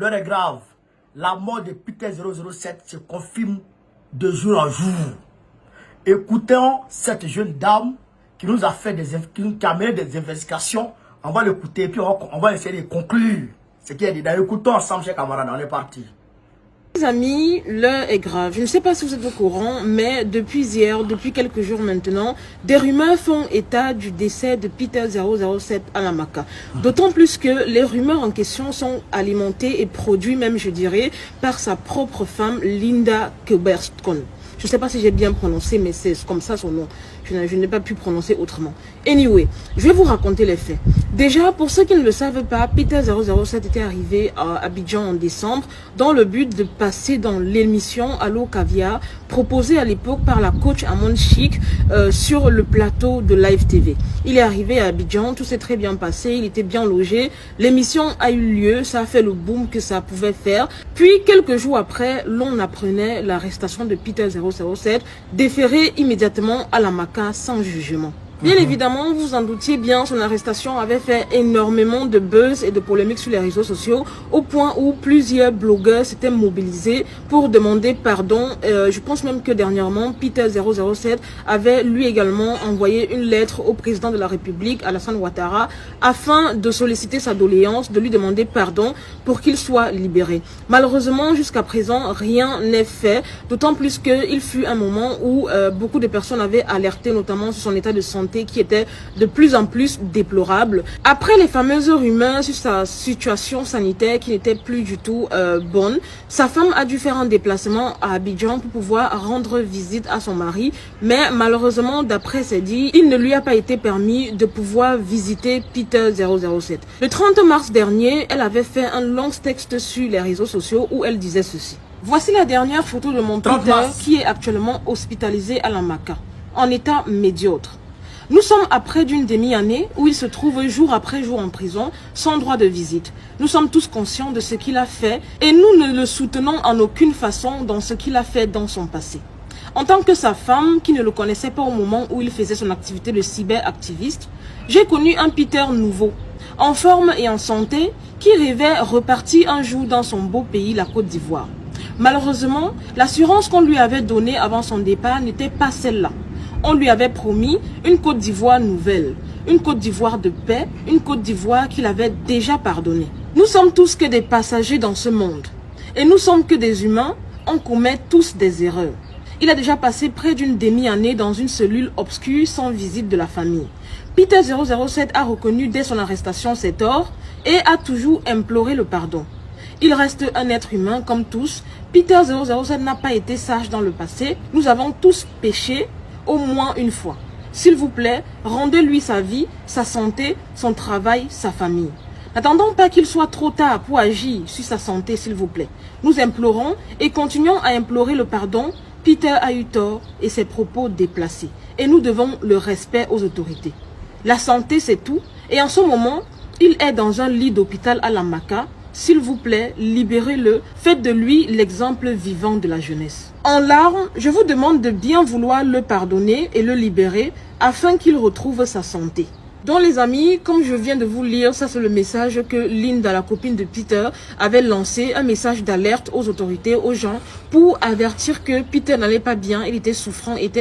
l'heure est grave. La mort de Peter 007 se confirme de jour en jour. Écoutons cette jeune dame qui nous a fait qui a amené des investigations. On va l'écouter et puis on va essayer de conclure ce qui est dit. Écoutons ensemble, chers camarades, on est parti. Les amis, l'heure est grave. Je ne sais pas si vous êtes au courant, mais depuis hier, depuis quelques jours maintenant, des rumeurs font état du décès de Peter 007 à Lamaka. D'autant plus que les rumeurs en question sont alimentées et produites même, je dirais, par sa propre femme, Linda Kilberstone. Je ne sais pas si j'ai bien prononcé, mais c'est comme ça son nom. Je n'ai pas pu prononcer autrement. Anyway, je vais vous raconter les faits. Déjà, pour ceux qui ne le savent pas, Peter 007 était arrivé à Abidjan en décembre dans le but de passer dans l'émission Allo Caviar proposée à l'époque par la coach Amon Chic sur le plateau de Live TV. Il est arrivé à Abidjan, tout s'est très bien passé, il était bien logé. L'émission a eu lieu, ça a fait le boom que ça pouvait faire. Puis, quelques jours après, l'on apprenait l'arrestation de Peter 007, déféré immédiatement à la Maca sans jugement. Bien évidemment, vous en doutiez bien, son arrestation avait fait énormément de buzz et de polémiques sur les réseaux sociaux, au point où plusieurs blogueurs s'étaient mobilisés pour demander pardon. Je pense même que dernièrement, Peter 007 avait lui également envoyé une lettre au président de la République, Alassane Ouattara, afin de solliciter sa doléance, de lui demander pardon pour qu'il soit libéré. Malheureusement, jusqu'à présent, rien n'est fait, d'autant plus qu'il fut un moment où beaucoup de personnes avaient alerté, notamment sur son état de santé, qui était de plus en plus déplorable. Après les fameuses rumeurs sur sa situation sanitaire qui n'était plus du tout bonne, sa femme a dû faire un déplacement à Abidjan pour pouvoir rendre visite à son mari, mais malheureusement, d'après ses dits, il ne lui a pas été permis de pouvoir visiter Peter 007. Le 30 mars dernier, elle avait fait un long texte sur les réseaux sociaux où elle disait ceci. Voici la dernière photo de mon Peter qui est actuellement hospitalisé à la Maca, en état médiocre. Nous sommes à près d'une demi-année où il se trouve jour après jour en prison, sans droit de visite. Nous sommes tous conscients de ce qu'il a fait et nous ne le soutenons en aucune façon dans ce qu'il a fait dans son passé. En tant que sa femme, qui ne le connaissait pas au moment où il faisait son activité de cyberactiviste, j'ai connu un Peter nouveau, en forme et en santé, qui rêvait repartir un jour dans son beau pays, la Côte d'Ivoire. Malheureusement, l'assurance qu'on lui avait donnée avant son départ n'était pas celle-là. On lui avait promis une Côte d'Ivoire nouvelle, une Côte d'Ivoire de paix, une Côte d'Ivoire qu'il avait déjà pardonnée. Nous sommes tous que des passagers dans ce monde. Et nous sommes que des humains, on commet tous des erreurs. Il a déjà passé près d'une demi-année dans une cellule obscure sans visite de la famille. Peter 007 a reconnu dès son arrestation ses torts et a toujours imploré le pardon. Il reste un être humain comme tous. Peter 007 n'a pas été sage dans le passé. Nous avons tous péché au moins une fois. S'il vous plaît, rendez-lui sa vie, sa santé, son travail, sa famille. N'attendons pas qu'il soit trop tard pour agir sur sa santé, s'il vous plaît. Nous implorons et continuons à implorer le pardon. Peter a eu tort et ses propos déplacés. Et nous devons le respect aux autorités. La santé, c'est tout. Et en ce moment, il est dans un lit d'hôpital à la Maca. S'il vous plaît, libérez-le. Faites de lui l'exemple vivant de la jeunesse. En larmes, je vous demande de bien vouloir le pardonner et le libérer afin qu'il retrouve sa santé. Donc les amis, comme je viens de vous lire, ça c'est le message que Linda, la copine de Peter, avait lancé, un message d'alerte aux autorités, aux gens, pour avertir que Peter n'allait pas bien, il était souffrant et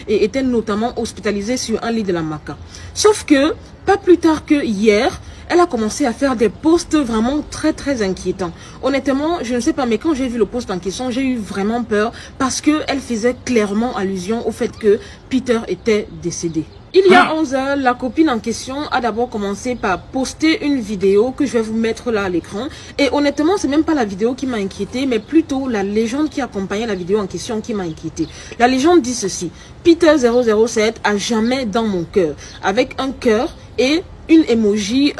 était notamment hospitalisé sur un lit de la Maca. Sauf que, pas plus tard que hier, elle a commencé à faire des posts vraiment très inquiétants. Honnêtement, je ne sais pas, mais quand j'ai vu le post en question, j'ai eu vraiment peur parce qu'elle faisait clairement allusion au fait que Peter était décédé. Il y a 11 heures, la copine en question a d'abord commencé par poster une vidéo que je vais vous mettre là à l'écran. Et honnêtement, c'est même pas la vidéo qui m'a inquiété, mais plutôt la légende qui accompagnait la vidéo en question qui m'a inquiété. La légende dit ceci: Peter 007 a jamais dans mon cœur, avec un cœur et une emoji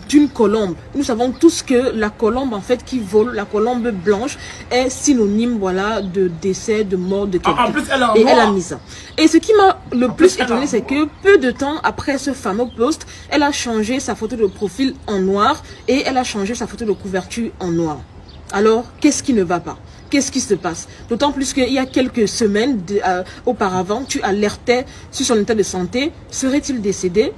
d'une colombe. Nous savons tous que la colombe en fait qui vole, la colombe blanche est synonyme voilà de décès, de mort de quelqu'un. En plus, elle a mis ça. Et ce qui m'a le plus étonné, c'est que peu de temps après ce fameux post, elle a changé sa photo de profil en noir et elle a changé sa photo de couverture en noir. Alors, qu'est-ce qui ne va pas? Qu'est-ce qui se passe? D'autant plus qu'il y a quelques semaines auparavant, tu alertais sur son état de santé. Serait-il décédé?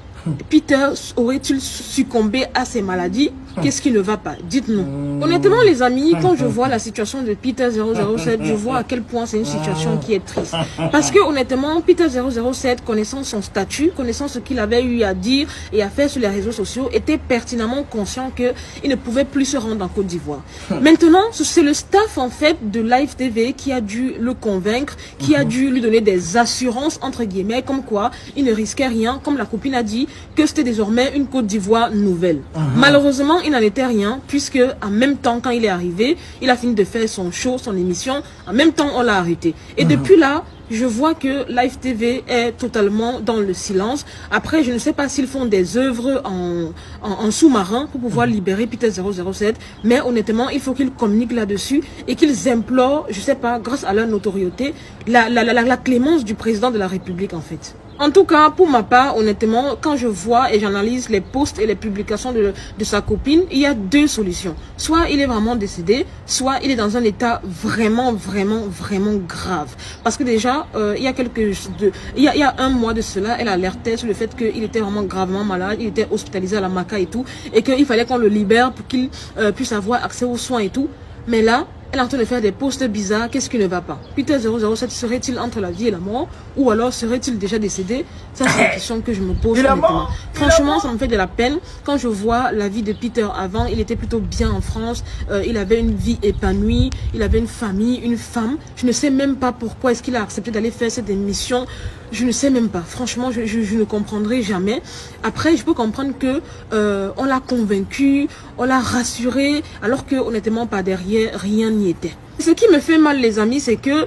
Peter aurait-il succombé à ses maladies? Qu'est-ce qui ne va pas? Dites-nous. Honnêtement, les amis, quand je vois la situation de Peter 007, je vois à quel point c'est une situation qui est triste. Parce que honnêtement, Peter 007, connaissant son statut, connaissant ce qu'il avait eu à dire et à faire sur les réseaux sociaux, était pertinemment conscient qu'il ne pouvait plus se rendre en Côte d'Ivoire. Maintenant, c'est le staff en fait de Live TV qui a dû le convaincre, qui a dû lui donner des assurances entre guillemets, comme quoi il ne risquait rien, comme la copine a dit, que c'était désormais une Côte d'Ivoire nouvelle. Malheureusement, il n'en était rien, puisque en même temps, quand il est arrivé, il a fini de faire son show, son émission, en même temps, on l'a arrêté. Et depuis là, je vois que Live TV est totalement dans le silence. Après, je ne sais pas s'ils font des œuvres en sous-marin pour pouvoir libérer Peter 007, mais honnêtement, il faut qu'ils communiquent là-dessus et qu'ils implorent, je ne sais pas, grâce à leur notoriété, la clémence du président de la République en fait. En tout cas, pour ma part, honnêtement, quand je vois et j'analyse les posts et les publications de sa copine, il y a deux solutions. Soit il est vraiment décédé, soit il est dans un état vraiment grave. Parce que déjà, il y a un mois de cela, elle alertait sur le fait qu'il était vraiment gravement malade, il était hospitalisé à la Maca et tout, et qu'il fallait qu'on le libère pour qu'il puisse avoir accès aux soins et tout. Mais là, elle est en train de faire des posts bizarres. Qu'est-ce qui ne va pas? Peter 007 serait-il entre la vie et la mort? Ou alors serait-il déjà décédé? Ça, c'est une question que je me pose maintenant. Franchement, ça me fait de la peine. Quand je vois la vie de Peter avant, il était plutôt bien en France. Il avait une vie épanouie. Il avait une famille, une femme. Je ne sais même pas pourquoi est-ce qu'il a accepté d'aller faire cette émission. Je ne sais même pas. Franchement, je ne comprendrai jamais. Après, je peux comprendre que on l'a convaincu, on l'a rassuré, alors que honnêtement, par derrière, rien n'y était. Ce qui me fait mal, les amis, c'est que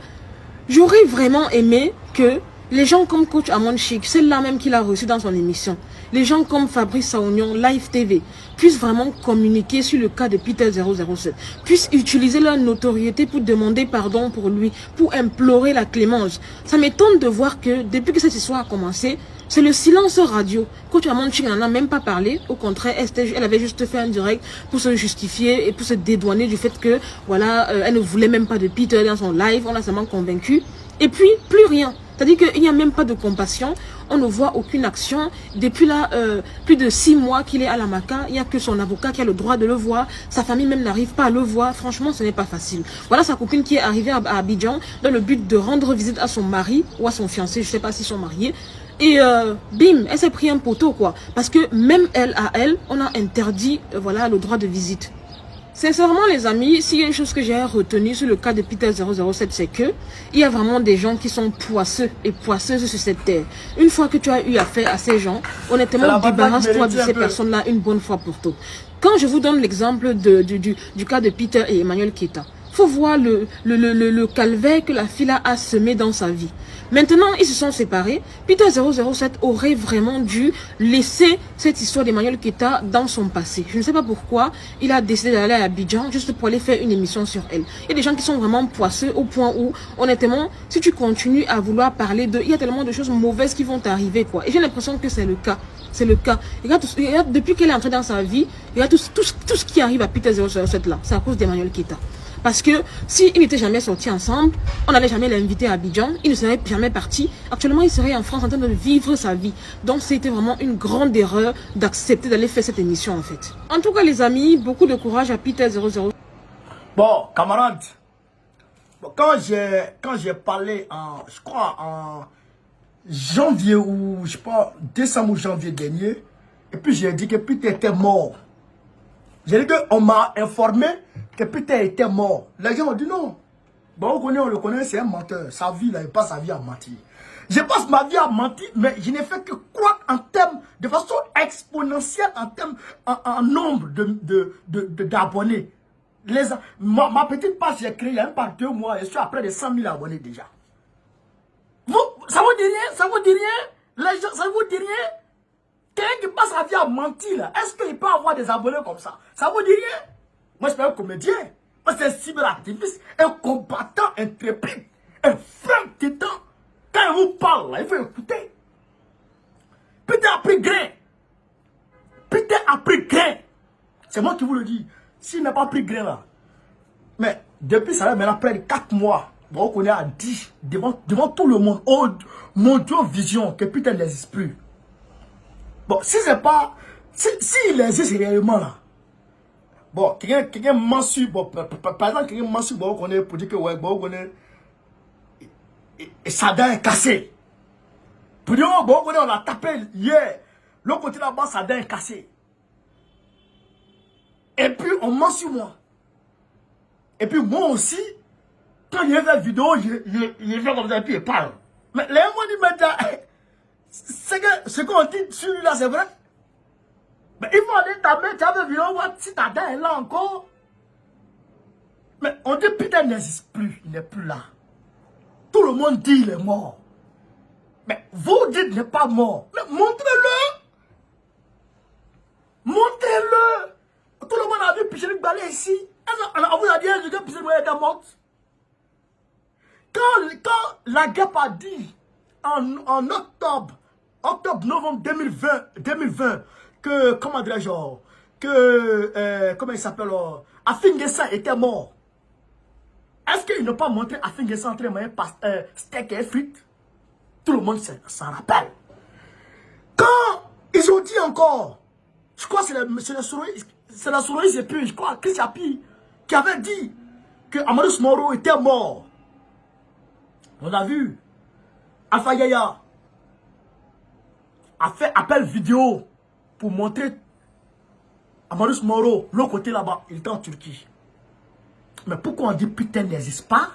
j'aurais vraiment aimé que les gens comme Coach Amon Chic, celle-là même qu'il a reçu dans son émission, les gens comme Fabrice Saounion, Live TV, puissent vraiment communiquer sur le cas de Peter 007, puissent utiliser leur notoriété pour demander pardon pour lui, pour implorer la clémence. Ça m'étonne de voir que depuis que cette histoire a commencé, c'est le silence radio. Coach Amon Chic n'en a même pas parlé. Au contraire, elle avait juste fait un direct pour se justifier et pour se dédouaner du fait que, voilà, elle ne voulait même pas de Peter dans son live. On l'a seulement convaincu. Et puis, plus rien. C'est-à-dire qu'il n'y a même pas de compassion. On ne voit aucune action. Depuis là, plus de 6 mois qu'il est à la Maca, il n'y a que son avocat qui a le droit de le voir. Sa famille même n'arrive pas à le voir. Franchement, ce n'est pas facile. Voilà sa copine qui est arrivée à Abidjan dans le but de rendre visite à son mari ou à son fiancé. Je ne sais pas s'ils sont mariés. Et bim, elle s'est pris un poteau quoi. Parce que même elle, on a interdit voilà, le droit de visite. Sincèrement les amis, s'il y a une chose que j'ai retenue sur le cas de Peter 007, c'est que il y a vraiment des gens qui sont poisseux et poisseuses sur cette terre. Une fois que tu as eu affaire à ces gens, honnêtement, débarrasse-toi de ces personnes-là une bonne fois pour toutes. Quand je vous donne l'exemple du cas de Peter et Emmanuel Keita, faut voir le calvaire que la fille a semé dans sa vie. Maintenant, ils se sont séparés. Peter 007 aurait vraiment dû laisser cette histoire d'Emmanuel Keita dans son passé. Je ne sais pas pourquoi il a décidé d'aller à Abidjan juste pour aller faire une émission sur elle. Il y a des gens qui sont vraiment poisseux au point où, honnêtement, si tu continues à vouloir parler d'eux, il y a tellement de choses mauvaises qui vont t'arriver, quoi. Et j'ai l'impression que c'est le cas. C'est le cas. Regarde, depuis qu'elle est entrée dans sa vie, il y a tout ce qui arrive à Peter 007 là. C'est à cause d'Emmanuel Keita. Parce que s'ils n'étaient jamais sortis ensemble, on n'allait jamais l'inviter à Abidjan, il ne serait jamais parti. Actuellement, il serait en France en train de vivre sa vie. Donc, c'était vraiment une grande erreur d'accepter d'aller faire cette émission, en fait. En tout cas, les amis, beaucoup de courage à Peter 00. Bon, camarades, quand j'ai parlé je crois, en janvier ou, je sais pas, décembre ou janvier dernier, et puis j'ai dit que Peter était mort. J'ai dit qu'on m'a informé que Peter était mort. Les gens ont dit non. Bon, on le connaît, c'est un menteur. Sa vie, là, il passe sa vie à mentir. Je passe ma vie à mentir, mais je n'ai fait que croître en termes, de façon exponentielle, en termes, en nombre d'abonnés. Ma petite page, j'ai créé il y a même pas 2 mois, et je suis après des 100 000 abonnés déjà. Ça vous dit rien? Ça vous dit rien? Les gens, ça vous dit rien? Quelqu'un qui passe sa vie à mentir, là, est-ce qu'il peut avoir des abonnés comme ça? Ça vous dit rien? Moi, je suis un comédien. Moi, c'est un cyberactiviste, un combattant intrépide, un franc titan. Quand il vous parle, là, il faut écouter. Peter a pris grain. Peter a pris grain. C'est moi qui vous le dis. S'il n'a pas pris grain, là. Mais depuis ça, là, maintenant, près de 4 mois, donc on est à 10 devant tout le monde. Oh, mon Dieu, vision, que Peter n'existe plus. Bon, si c'est pas... S'il existe réellement, là, Bon, quelqu'un mensu, bon, par exemple, quelqu'un mensu, bon, on connaît pour dire que, ouais, bon, on connaît, et sa dent est cassée. Pour dire, bon, on a tapé hier, l'autre côté là-bas, sa dent est cassée. Et puis, on ment sur moi. Et puis, moi aussi, quand il y a la vidéo, il fait comme ça, et puis il parle. Mais les gens disent, mais ce qu'on dit sur lui là, c'est vrai. Mais il faut aller ta main, tu as vu vidéo, si ta dent est là encore. Mais on dit, Peter n'existe plus, il n'est plus là. Tout le monde dit, il est mort. Mais vous dites, il n'est pas mort. Mais montrez-le. Montrez-le. Tout le monde a vu Pichelic Balé ici. On vous a dit que Pichelic Balé est morte. Quand la guerre a dit en octobre-novembre 2020, que, comment dirais-je, que, comment il s'appelle, Afingessa était mort. Est-ce qu'ils n'ont pas montré Afingessa en train de manger steak et frites? Tout le monde s'en rappelle. Quand ils ont dit encore, je crois que c'est la souris et puis je crois Chris Yapi qui avait dit que Amadou Moro était mort. On a vu Alpha Yaya a fait appel vidéo pour montrer Amadou Moro, l'autre côté là-bas, il était en Turquie. Mais pourquoi on dit putain n'existe pas?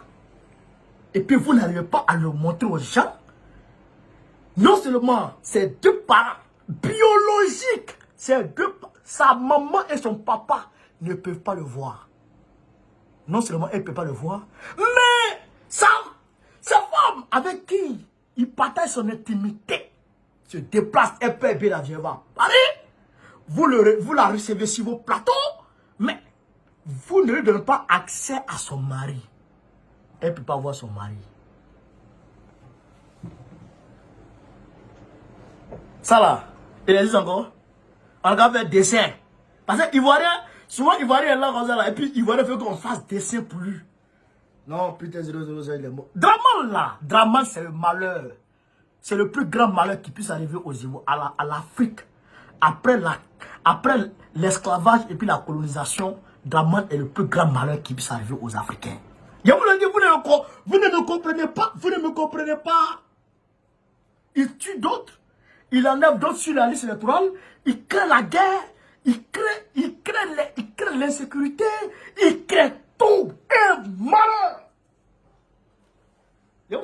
Et puis vous n'arrivez pas à le montrer aux gens? Non seulement ces deux parents biologiques, sa maman et son papa ne peuvent pas le voir. Non seulement elle ne peut pas le voir, mais sa femme avec qui il partage son intimité se déplace, elle peut aider la vieille va Paris. Vous la recevez sur vos plateaux, mais vous ne lui donnez pas accès à son mari. Elle ne peut pas voir son mari. Ça là, il existe encore. On regarde faire dessin. Parce que Ivoirien, souvent Ivoirien est là comme ça là, et puis Ivoirien fait qu'on fasse dessin pour lui. Non, putain, 000, il est mort. Draman là, Draman c'est le malheur. C'est le plus grand malheur qui puisse arriver aux Ivoiriens, à l'Afrique. Après l'esclavage et puis la colonisation, Draman est le plus grand malheur qui puisse arriver aux Africains. Je vous le dis, vous ne me comprenez pas, vous ne me comprenez pas. Il tue d'autres. Il enlève d'autres sur la liste électorale, il crée la guerre, il crée l'insécurité, il crée tout un malheur. Je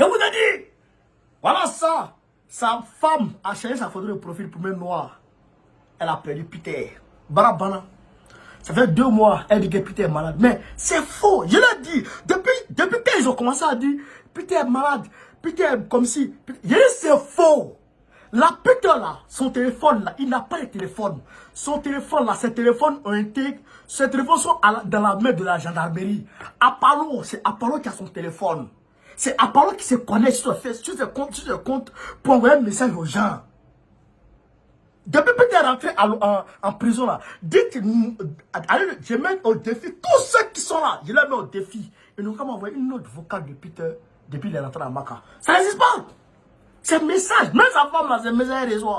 vous ai dit, voilà ça, sa femme a changé sa photo de profil pour même noir. Elle a perdu Peter. Barabana. Ça fait 2 mois, elle dit que Peter est malade. Mais c'est faux, je l'ai dit. Depuis qu'ils ont commencé à dire, Peter est malade. Peter est comme si... C'est faux. La Peter là, son téléphone là, il n'a pas de téléphone. Son téléphone là, ses téléphones ont été... Ses téléphones sont dans la main de la gendarmerie. Apollo, c'est Apollo qui a son téléphone. C'est Apollo qui se connecte sur ses comptes pour envoyer un message aux gens. Depuis que tu es rentré en prison là, dites, je mets au défi tous ceux qui sont là, je les mets au défi. Ils n'ont qu'à m'envoyer une autre vocale de Peter depuis qu'il est rentré à Maka. Ça n'existe pas. C'est un message, même sa femme là, c'est un message réseau.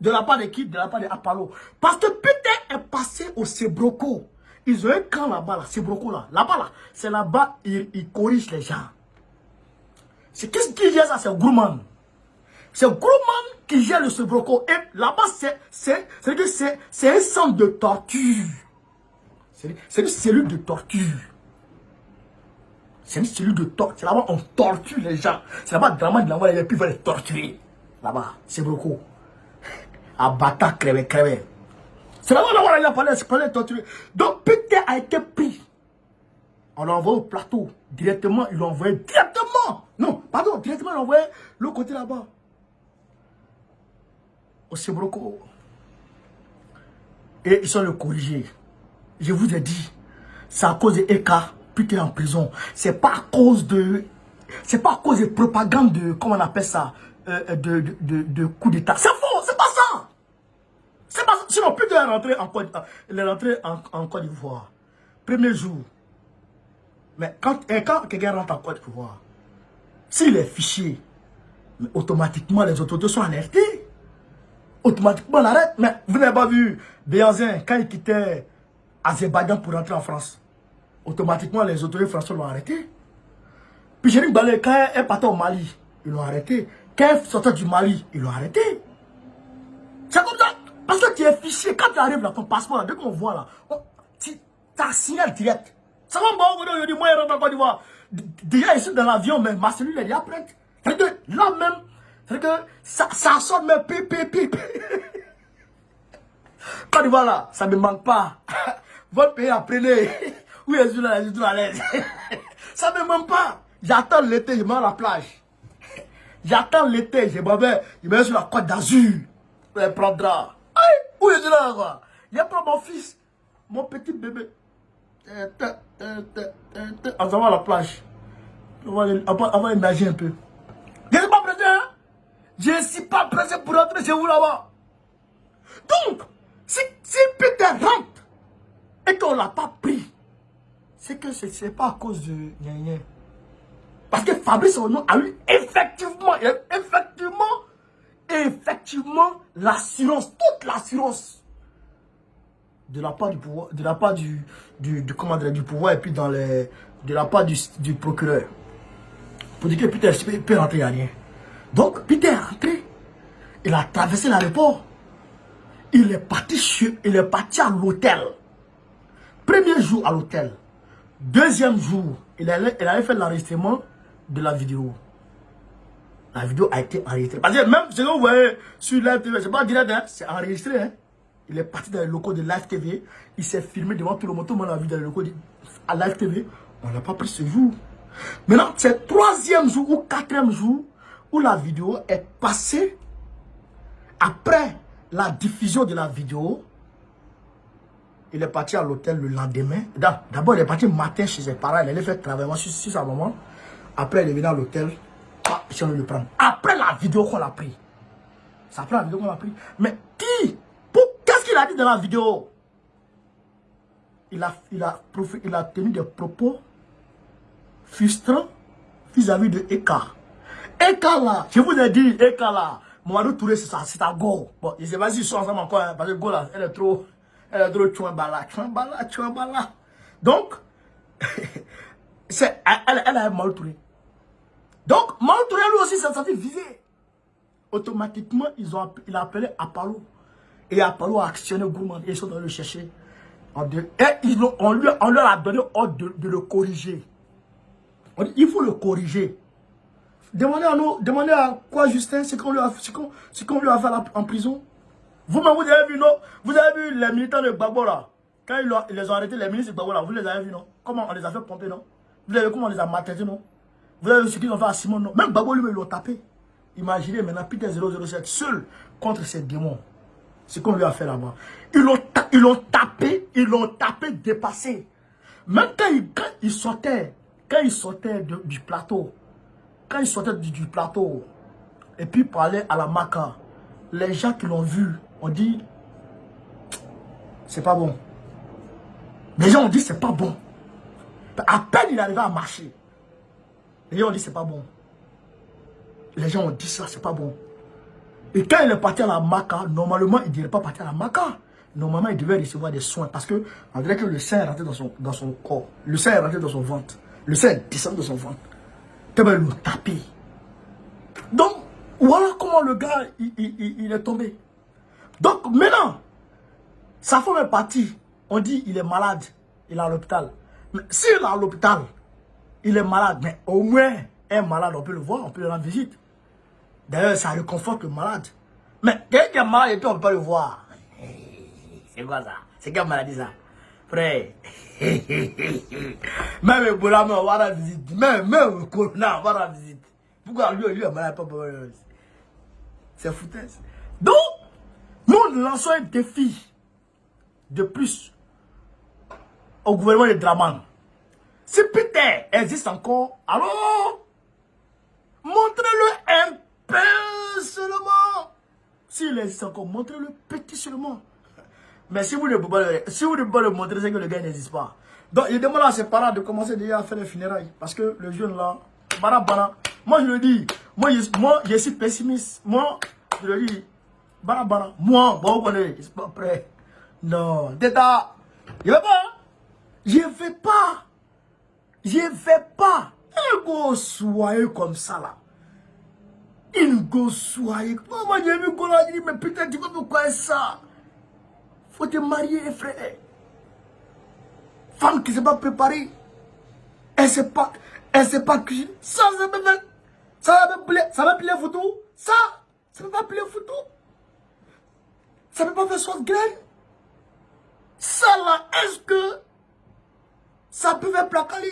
De la part de qui? De la part de Apollo. Parce que Peter est passé au Sebroco. Ils ont un camp là-bas, là, Sebroco là. Là-bas là, c'est là-bas, ils corrigent les gens. C'est qu'est-ce qui gère ça? C'est Grumman. C'est Grumman qui gère le Sebroco. Et là-bas, c'est un centre de torture. C'est une cellule de torture. C'est une cellule de torture. C'est là-bas on torture les gens. C'est là-bas Draman il envoie les gens puis il va les torturer. Là-bas, Sebroco. À Bata, crevé. C'est là-bas il a parlé torturer. Donc Peter a été pris. On l'a envoyé au plateau. Directement, ils l'ont envoyé directement. Non, pardon, directement, ils l'ont envoyé l'autre côté là-bas. Au Sebroco. Et ils sont le corrigés. Je vous ai dit, c'est à cause de Eka, Peter en prison. C'est pas à cause de... C'est pas à cause de propagande de... Comment on appelle ça? De coup d'état. C'est faux, c'est pas ça. C'est pas ça. Sinon, Peter est rentré en Côte d'Ivoire. Premier jour. Mais quand quelqu'un rentre en Côte d'Ivoire, s'il est fiché, mais automatiquement les autorités sont alertées. automatiquement on l'arrête. Mais vous n'avez pas vu Béanzin, quand il quittait Azerbaïdjan pour rentrer en France, automatiquement les autorités françaises l'ont arrêté. Puis Jérick Balé, quand elle partait au Mali, ils l'ont arrêté. Quand elle sortait du Mali, ils l'ont arrêté. C'est comme ça. Parce que tu es fiché. Quand tu arrives là, ton passeport, là, dès qu'on voit là, tu as signal direct. Ça va bon, je dis, moi, je rentre en Côte d'Ivoire. Déjà, ici dans l'avion, mais ma cellule est déjà prête. C'est-à-dire que là même, c'est-à-dire que ça sonne, mais pi. Côte d'Ivoire là, ça ne me manque pas. Votre pays, apprenez. Oui, je suis là, je suis à l'aise. Ça ne me manque pas. J'attends l'été, je vais à la plage. J'attends l'été, je vais sur la Côte d'Azur. Je prendra. Aïe, où est-ce là, quoi? Il y a pas mon fils, mon petit bébé. On s'en va à la plage. On va nager un peu. Je ne suis pas pressé, hein? Je ne suis pas pressé pour rentrer chez vous là-bas. Donc, si Peter rentre et qu'on ne l'a pas pris, c'est que ce n'est pas à cause de Gna. Parce que Fabrice Oignon a eu effectivement l'assurance, toute l'assurance de la part du pouvoir, de la part du pouvoir et puis de la part du procureur. Pour dire que Peter peut rentrer, il n'y a rien. Donc Peter est rentré, il a traversé l'aéroport, il est parti à l'hôtel. Premier jour à l'hôtel. Deuxième jour, il avait fait l'enregistrement de la vidéo. La vidéo a été enregistrée. Parce que même ce que vous voyez sur Live TV, c'est pas direct, hein, c'est enregistré. Hein. Il est parti dans les locaux de Live TV. Il s'est filmé devant tout le monde. Tout le monde l'a vu dans les locaux de Live TV. On n'a pas pris ce jour. Maintenant, c'est le troisième jour ou quatrième jour où la vidéo est passée. Après la diffusion de la vidéo, il est parti à l'hôtel le lendemain. D'abord, il est parti le matin chez ses parents. Il allait faire travail sur sa maman. Après, il est venu à l'hôtel. Si on le prend. Après la vidéo qu'on a pris. C'est après la vidéo qu'on a pris. Mais qu'est-ce qu'il a dit dans la vidéo? Il a tenu des propos frustrants vis-à-vis de Eka. Eka là, je vous ai dit, Eka là, Mamadou Touré, c'est ta go. Bon, je ne sais pas s'ils sont ensemble encore, hein, parce que go là, elle est trop chouambala. Donc, elle a Mamadou Touré. Donc, Mamadou Touré lui aussi s'est senti visé. Automatiquement, il a appelé Apollo. Et Apollo a actionné Gourmand. Et ils sont allés le chercher. Et on leur a donné ordre de le corriger. On dit, il faut le corriger. Demandez à quoi Justin, ce qu'on lui a fait en prison. Vous-même, vous avez vu, non? Vous avez vu les militants de Gbagbo là? Quand ils les ont arrêtés, les ministres de Gbagbo là, vous les avez vus, non? Comment on les a fait pomper, non? Vous avez vu comment on les a maltraités, non? Vous avez vu ce qu'ils ont fait à Simon, non? Même Gbagbo lui, ils l'ont tapé. Imaginez maintenant Peter 007 seul contre ces démons. Ce qu'on lui a fait là-bas. Ils l'ont tapé dépassé. Même quand il sortait du plateau, et puis parlait à la Maca, les gens qui l'ont vu ont dit, c'est pas bon. Les gens ont dit, c'est pas bon. À peine il arrivait à marcher, les gens ont dit, c'est pas bon. Les gens ont dit ça, c'est pas bon. Et quand il est parti à la Maca, normalement, il ne devait pas partir à la Maca. Normalement, il devait recevoir des soins. Parce que, on dirait que le sang est rentré dans son corps. Le sang est rentré dans son ventre. Le sang est descendu de son ventre. Tellement il l'a tapé. Donc, voilà comment le gars, il est tombé. Donc, maintenant, sa femme est partie. On dit, il est malade. Il est à l'hôpital. Mais s'il est à l'hôpital, il est malade. Mais au moins, un malade, on peut le voir, on peut le rendre visite. D'ailleurs, ça réconforte le malade. Mais quelqu'un qui est malade et puis on ne peut pas le voir. C'est quoi ça? C'est quelle maladie ça? Frère. Même Ebola, on va rendre visite. Même Corona, on va rendre visite. Pourquoi lui est malade? C'est foutaise. Donc, nous lançons un défi de plus au gouvernement de Draman. Si Peter existe encore, alors montrez-le un peu seulement. S'il existe encore, montrez-le petit seulement. Mais si vous ne pouvez pas le montrer, c'est que le gars n'existe pas. Donc il demande à ses parents de commencer déjà à faire les funérailles. Parce que le jeune là, moi je le dis, moi je suis pessimiste. Moi je le dis, Bara. Moi, bon, vous connaissez, je suis pas prêt. Non, Teta, je vais pas. Je vais pas. Je vais pas. Un go soyez comme ça là. Une go soyez. Moi, j'ai vu qu'on a dit, mais putain, tu vas pourquoi ça? Faut te marier, frère. Femme qui ne s'est pas préparée. Elle ne sait pas cuisiner. Ça va me plaire photo. Ça ne peut pas plaire photo. Ça ne peut pas faire sauce graine. Ça là, est-ce que ça peut faire placali?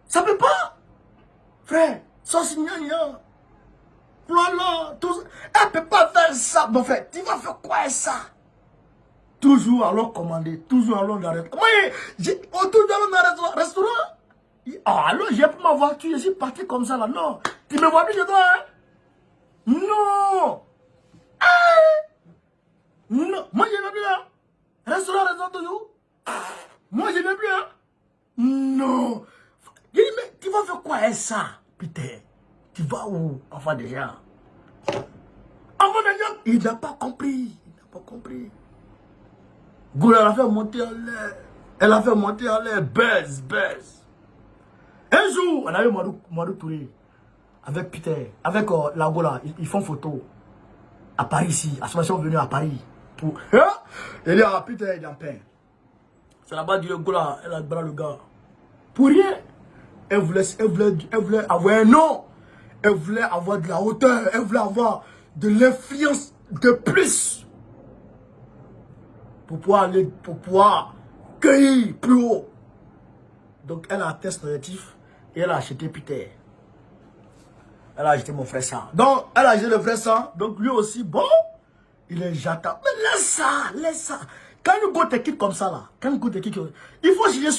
Ça peut pas. Frère, sauce gnagna. Voilà, tout ça. Elle peut pas faire ça. Mon frère, tu vas faire quoi ça? Toujours allons commander, toujours allons dans le restaurant. Moi, autour dans le restaurant. Ah, alors, j'ai pris ma voiture, je suis parti comme ça là. Non, tu me vois plus de toi, hein? Non. Non, moi, je ne vais plus là. Restaurant toujours. Moi, je ne vais plus là. Non. Je dis, mais tu vas faire quoi avec ça, putain? Tu vas où, enfant de gens? Enfant de gens, il n'a pas compris. Il n'a pas compris. Goula, elle a fait monter en l'air. Elle a fait monter en l'air. Baisse. Un jour, on a eu Madou Touré avec Peter, avec la Gola. Ils font photo à Paris ici. À ce moment, ils sont venus à Paris. Pour... Elle est à Peter, il est en pain. C'est là-bas du Gola, elle a bras le gars. Pour rien. Elle voulait avoir un nom. Elle voulait avoir de la hauteur. Elle voulait avoir de l'influence de plus. Pour pouvoir cueillir plus haut. Donc elle a un test négatif et elle a acheté Peter. Elle a acheté mon frère sang. Donc elle a acheté le frère sang. Donc lui aussi, bon, il est j'attends. Mais laisse ça. Quand une go te quitte comme ça là, il faut chercher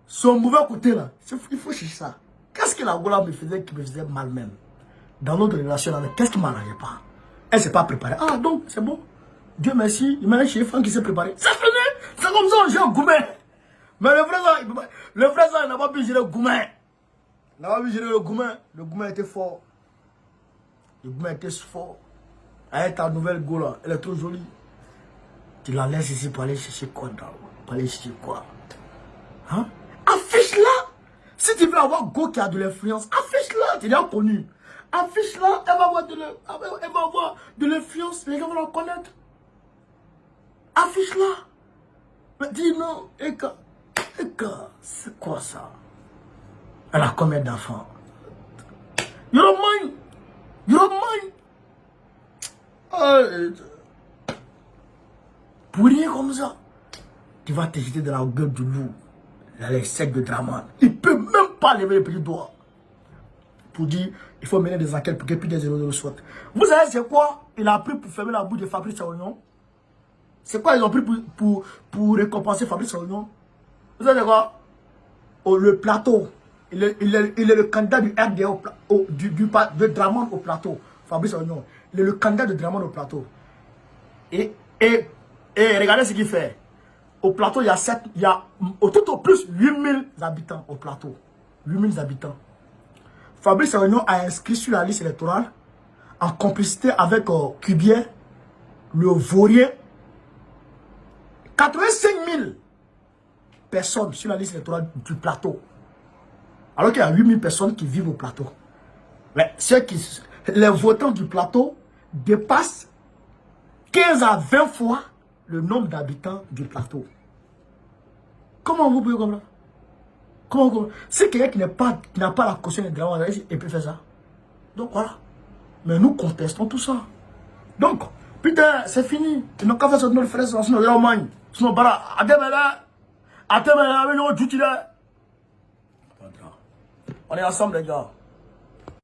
son mauvais côté là. Il faut chercher ça. Qu'est-ce que la Gola me faisait qui me faisait mal même? Dans notre relation là, qu'est-ce qui ne m'arrangeait pas? Elle ne s'est pas préparée. Ah donc c'est bon. Dieu merci, il m'a un chef qui s'est préparé. C'est fini. C'est comme ça, j'ai un gourmet. Mais le frère, il n'a pas pu gérer le gourmet. Il n'a pas pu gérer le gourmet. Le gourmet était fort. Avec ta nouvelle go là, elle est trop jolie. Tu la laisses ici pour aller chercher quoi pour aller chercher quoi? Hein? Affiche-la. Si tu veux avoir go qui a de l'influence, affiche-la. Tu l'as connu. Affiche-la, elle va avoir de l'influence. Les gens vont la connaître. Affiche-la. Mais dis non, Eka, c'est quoi ça? Elle a combien d'enfants? You don't mind. Pour rien comme ça, tu vas te jeter dans la gueule du loup. Dans les secs de Draman. Il ne peut même pas lever le petit doigt. Pour dire, il faut mener des enquêtes pour que plus des 0 soit. Vous savez c'est quoi? Il a pris pour fermer la bouche de Fabrice Aounion. C'est quoi ils ont pris pour récompenser Fabrice Aounion? Vous savez quoi? Le plateau. Il est le candidat du RDA de Draman au plateau. Fabrice Aounion. Il est le candidat de Draman au plateau. Et regardez ce qu'il fait. Au plateau, il y a tout au plus 8000 habitants au plateau. 8000 habitants. Fabrice Aounion a inscrit sur la liste électorale en complicité avec Cubier, le Vaurien, 85 000 personnes sur la liste électorale du plateau. Alors qu'il y a 8000 personnes qui vivent au plateau. Mais les votants du plateau dépassent 15 à 20 fois le nombre d'habitants du plateau. Comment vous pouvez comprendre? Comment c'est quelqu'un qui n'a pas la caution des droits, il peut faire ça. Donc voilà. Mais nous contestons tout ça. Donc, putain, c'est fini. Ils n'ont qu'à faire ça de notre frère, sinon ils l'ont sinon, voilà, on est ensemble, les gars.